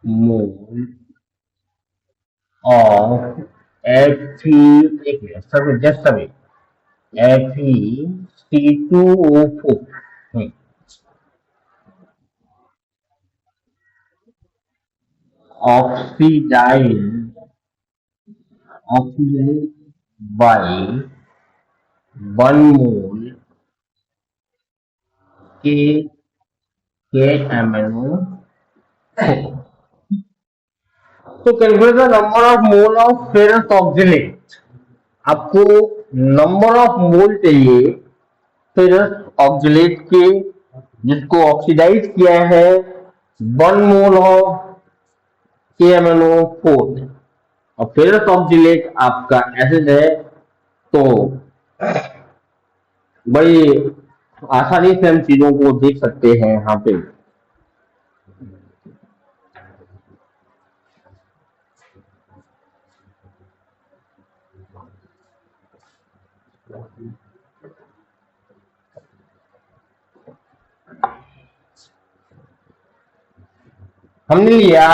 Mole of Fe, एक minute सभी just सभी Fe C2O4 oxidise oxidise by 1 mole के एमएनओ। तो calculate the number of mole of ferrous oxalate. आपको number of mole चाहिए ferrous oxalate के जिसको ऑक्सीडाइज किया है 1 मोल ऑफ KMnO4 और फेरस ऑक्सिलेट आपका एसिड है। तो बड़ी आसानी से हम चीजों को देख सकते हैं यहाँ पे। हमने लिया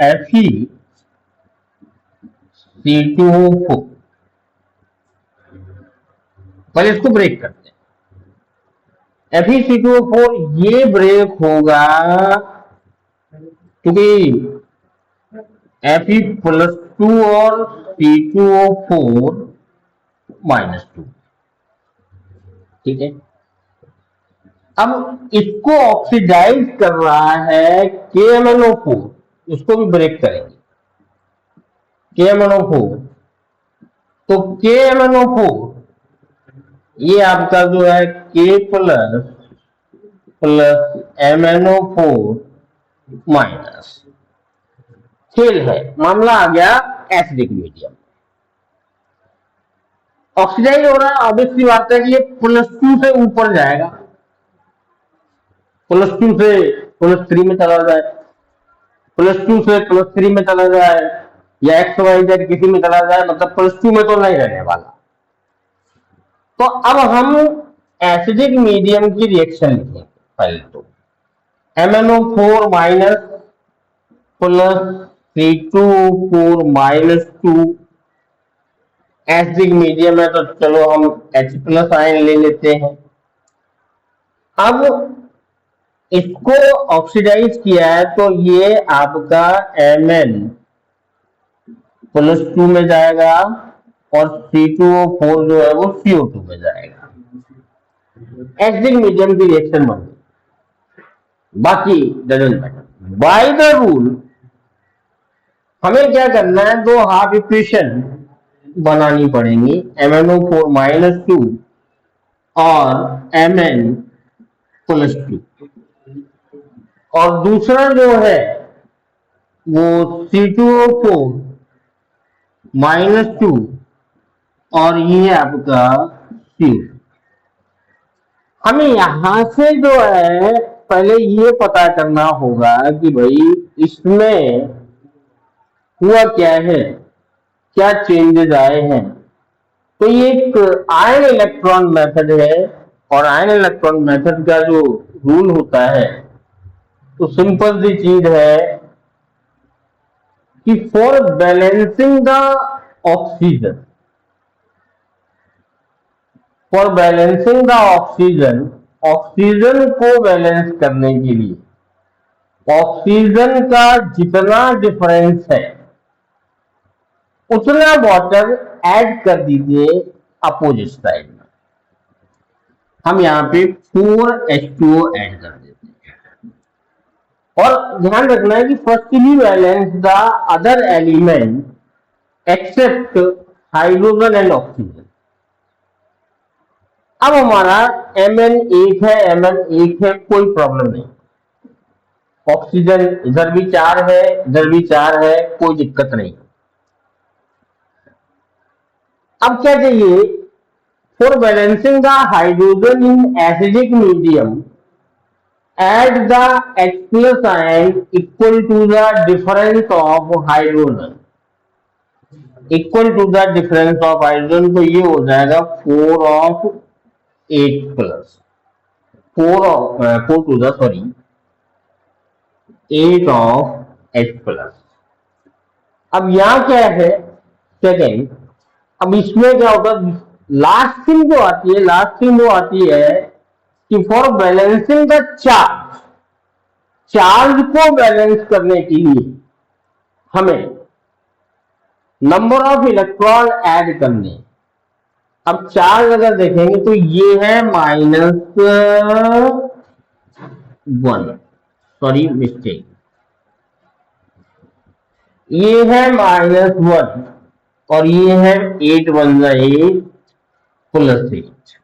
FeC2O4। पहले इसको ब्रेक करते हैं। FeC2O4 ये ब्रेक होगा क्योंकि Fe+2 और C2O4-2, ठीक है। अब इसको ऑक्सीडाइज कर रहा है KMnO4, उसको भी ब्रेक करेंगे KMnO4। तो KMnO4 ये आपका जो है K प्लस MnO4- खेल है, मामला आ गया एसिडिक मीडियम। ऑक्सीडाइज हो रहा है, ऑब्वियसली बात है कि ये +2 से ऊपर जाएगा, +2 से +3 में चला जाए, +2 से +3 में चला जाए, या XYZ किसी में चला जाए, मतलब +2 में तो नहीं रहने वाला। तो अब हम एसिडिक मीडियम की रिएक्शन लिखेंगे। पहले तो MnO4- plus C2O4-2 acidic medium है, तो चलो हम H+ आयन ले लेते हैं। अब इसको ऑक्सीडाइज किया है तो ये आपका Mn+2 में जाएगा और C2O4 जो है वो CO2 में जाएगा। एसिडिक मीडियम की रिएक्शन बन गई। बाकी doesn't matter. By the rule हमें क्या करना है, दो हाफ इक्वेशन बनानी पड़ेंगी, MnO4-2 और Mn+2, और दूसरा जो है वो C2O4-2 और ये आपका CO। हमें यहां से जो है पहले ये पता करना होगा कि भाई इसमें हुआ क्या है, क्या चेंजेस आए हैं। तो ये एक आयन इलेक्ट्रॉन मेथड है, और आयन इलेक्ट्रॉन मेथड का जो रूल होता है तो सिंपल सी चीज है कि for balancing the oxygen, for balancing the oxygen, oxygen को बैलेंस करने के लिए ऑक्सीजन का जितना डिफरेंस है उतना वाटर ऐड कर दीजिए अपोजिट साइड में। हम यहां पे 4H2O ऐड कर देते हैं, और ध्यान रखना है कि firstly balance the other element except hydrogen and oxygen. अब हमारा Mn एक है, Mn एक है, कोई प्रॉब्लम नहीं। ऑक्सीजन इधर भी 4 है, इधर भी 4 है, कोई दिक्कत नहीं। अब क्या चाहिए, for balancing the hydrogen in acidic medium add the H+ ion equal to the difference of hydrogen, equal to the difference of hydrogen. तो ये हो जाएगा 4 टू द 8 ऑफ H+। अब यहाँ क्या है, सेकेंड, अब इसमें क्या होगा, लास्ट थिंग जो आती है, लास्ट थिंग वो आती है कि for balancing the charge, charge को बैलेंस करने के लिए हमें नंबर ऑफ इलेक्ट्रॉन ऐड करने। अब चार्ज अगर देखेंगे तो ये है -1, सॉरी मिस्टेक, ये है -1 और ये है 8 बन जाए +8,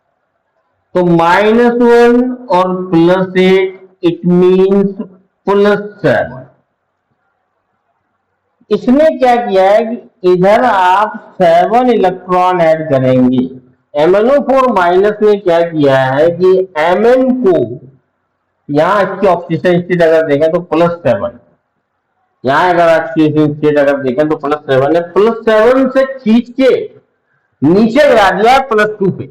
तो -1 और +8 इट मीन्स +7। इसने क्या किया है कि इधर आप 7 इलेक्ट्रॉन ऐड करेंगे। MnO4 माइनस ने क्या किया है कि Mn को, यहां इसकी ऑक्सीजन स्टेट अगर देखें तो +7, यहां अगर ऑक्सीजन स्टेट अगर देखें तो +7 है, +7 से खींच के नीचे गिरा दिया +2 पे,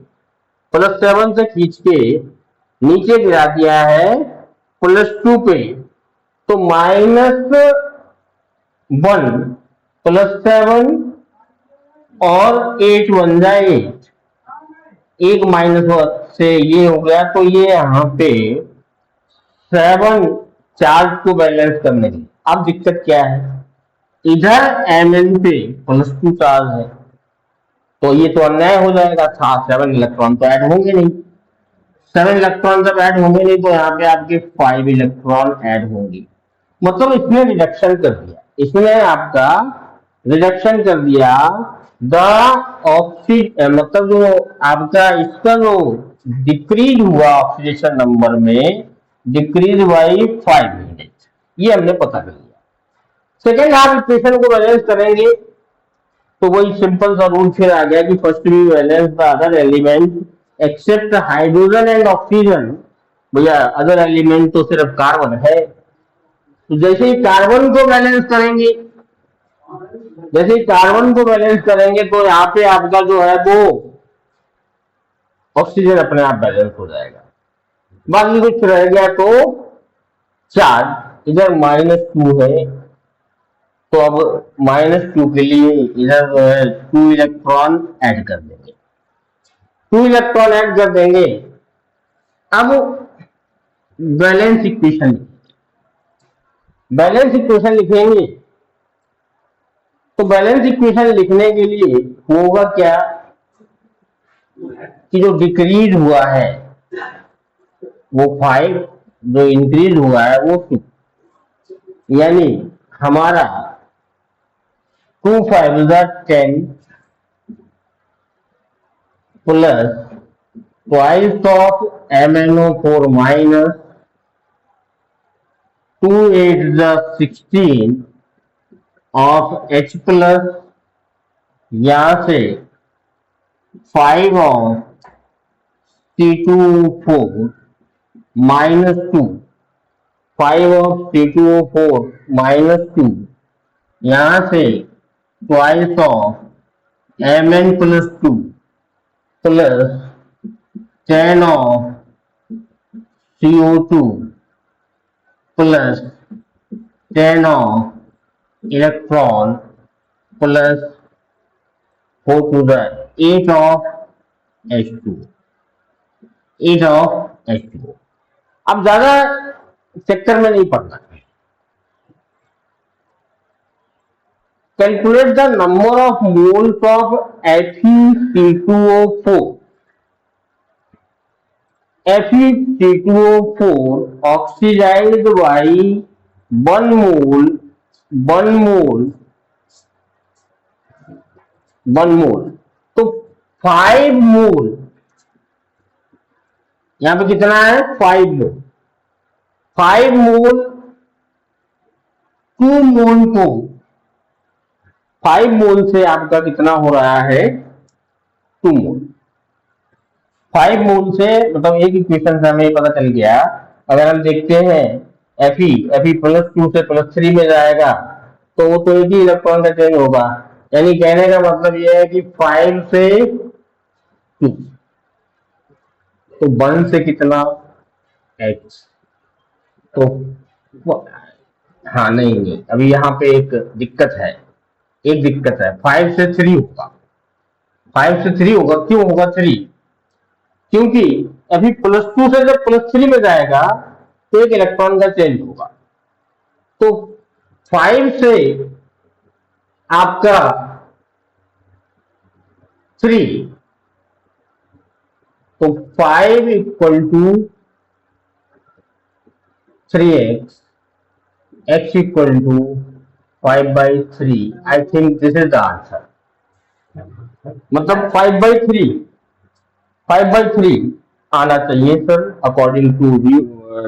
+7 से खींच के नीचे गिरा दिया है +2 पे, तो -1 +7 और 8 बन जाए 8, एक -1 से ये हो गया, तो ये यहां पे 7 चार्ज को बैलेंस करने की। अब दिक्कत क्या है, इधर Mn पे +2 चार्ज है, तो ये तो अन्याय हो जाएगा, 7 इलेक्ट्रॉन तो ऐड होंगे नहीं, 7 इलेक्ट्रॉन जब ऐड होंगे नहीं तो यहाँ पे आपके 5 इलेक्ट्रॉन ऐड होंगे। मतलब इसने रिडक्शन कर दिया, इसने आपका रिडक्शन कर दिया द ऑक्सीजन, मतलब जो आपका इसका जो डिक्रीज हुआ ऑक्सीडेशन नंबर में, डिक्रीज बाई 5 यूनिट, ये हमने पता कर लिया। सेकेंड आप इक्वेशन को बैलेंस करेंगे तो वही सिंपल सा रूल फिर आ गया कि first we balance the other element except hydrogen and oxygen. भैया अदर एलिमेंट तो सिर्फ कार्बन है, तो जैसे ही कार्बन को बैलेंस करेंगे, जैसे ही कार्बन को बैलेंस करेंगे तो यहाँ पे आपका जो है वो ऑक्सीजन अपने आप बैलेंस हो जाएगा। बाकी कुछ रह गया तो चार्ज इधर -2 है, तो अब -2 के लिए इधर जो है 2 इलेक्ट्रॉन ऐड कर देंगे, 2 इलेक्ट्रॉन ऐड कर देंगे। अब बैलेंस इक्वेशन, बैलेंस इक्वेशन लिखेंगे, तो बैलेंस इक्वेशन लिखने के लिए होगा क्या कि जो डिक्रीज हुआ है वो 5, जो इंक्रीज हुआ है वो 2, यानी हमारा 2 5 10 plus twice of MnO4 minus 2 8 16 of H plus, यहां से 5 ऑफ C2O4 -2, 5 ऑफ C2O4 -2, यहां से twice of Mn+2 plus 10 of CO2 plus 10 of electron plus 4 to the 8 of H2, 8 of H2। अब ज्यादा सेक्टर में नहीं पढ़ना, calculate the number of moles of FeC2O4, FeC2O4 oxidised by 1 mole, 1 mole, 1 mole, तो 5 मोल, यहां पे कितना है 5 मोल, 5 मोल 2 मोल को 5 मोल से आपका कितना हो रहा है 2 मोल, 5 मोल से, मतलब एक इक्वेशन से हमें पता चल गया। अगर हम देखते हैं Fe +2 से +3 में जाएगा तो वो तो एक ही इलेक्ट्रॉन का चेंज होगा, यानी कहने का मतलब ये है कि 5 से 2, तो 1 से कितना H, तो हाँ नहीं नहीं, अभी यहाँ पे एक दिक्कत है, एक दिक्कत है, 5 से 3 होगा, 5 से 3 होगा, क्यों होगा 3? क्योंकि अभी +2 से जब +3 में जाएगा तो एक इलेक्ट्रॉन का चेंज होगा, तो 5 से आपका 3, तो 5 equal to 3x, x equal to 5/3। I think this is the answer, मतलब 5/3, 5/3 आना चाहिए sir, according to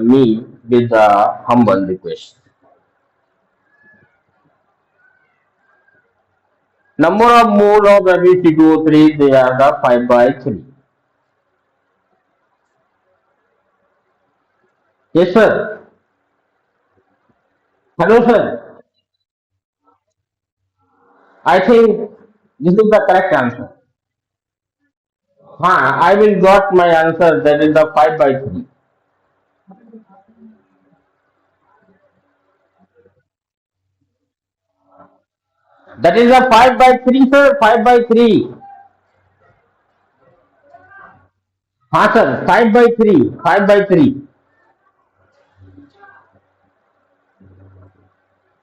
me, with the humble request. Number of mole of Fe2O3, they are the 5/3. Yes sir. Hello sir. I think this is the correct answer. हाँ, I will got my answer, that is the 5/3. That is the 5/3 sir, 5/3. हाँ sir, 5/3, 5/3।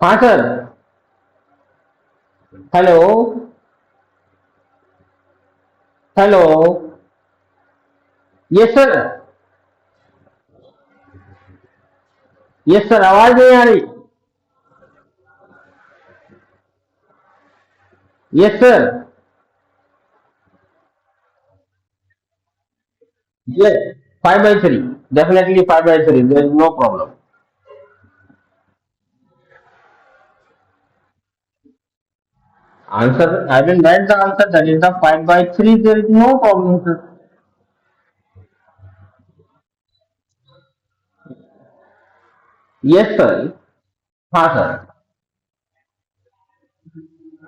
हाँ sir. Hello, hello. Yes sir, yes sir, आवाज नहीं आ रही। Yes sir, yes, 5/3, definitely 5/3, there is no problem. Answer, I will write the answer, that is the 5/3, there is no problem sir. Yes sir, हाँ sir,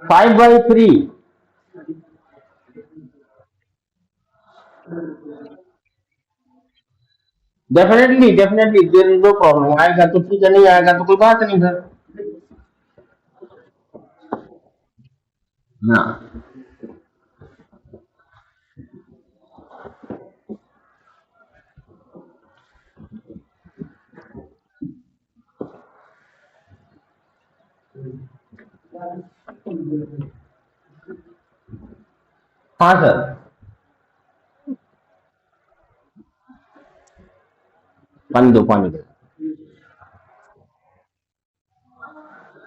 5/3। Definitely definitely there is no problem, आएगा तो ठीक है, नहीं आएगा तो कोई बात नहीं सर। हाँ, हाँ सर, पानी दो, पानी दो।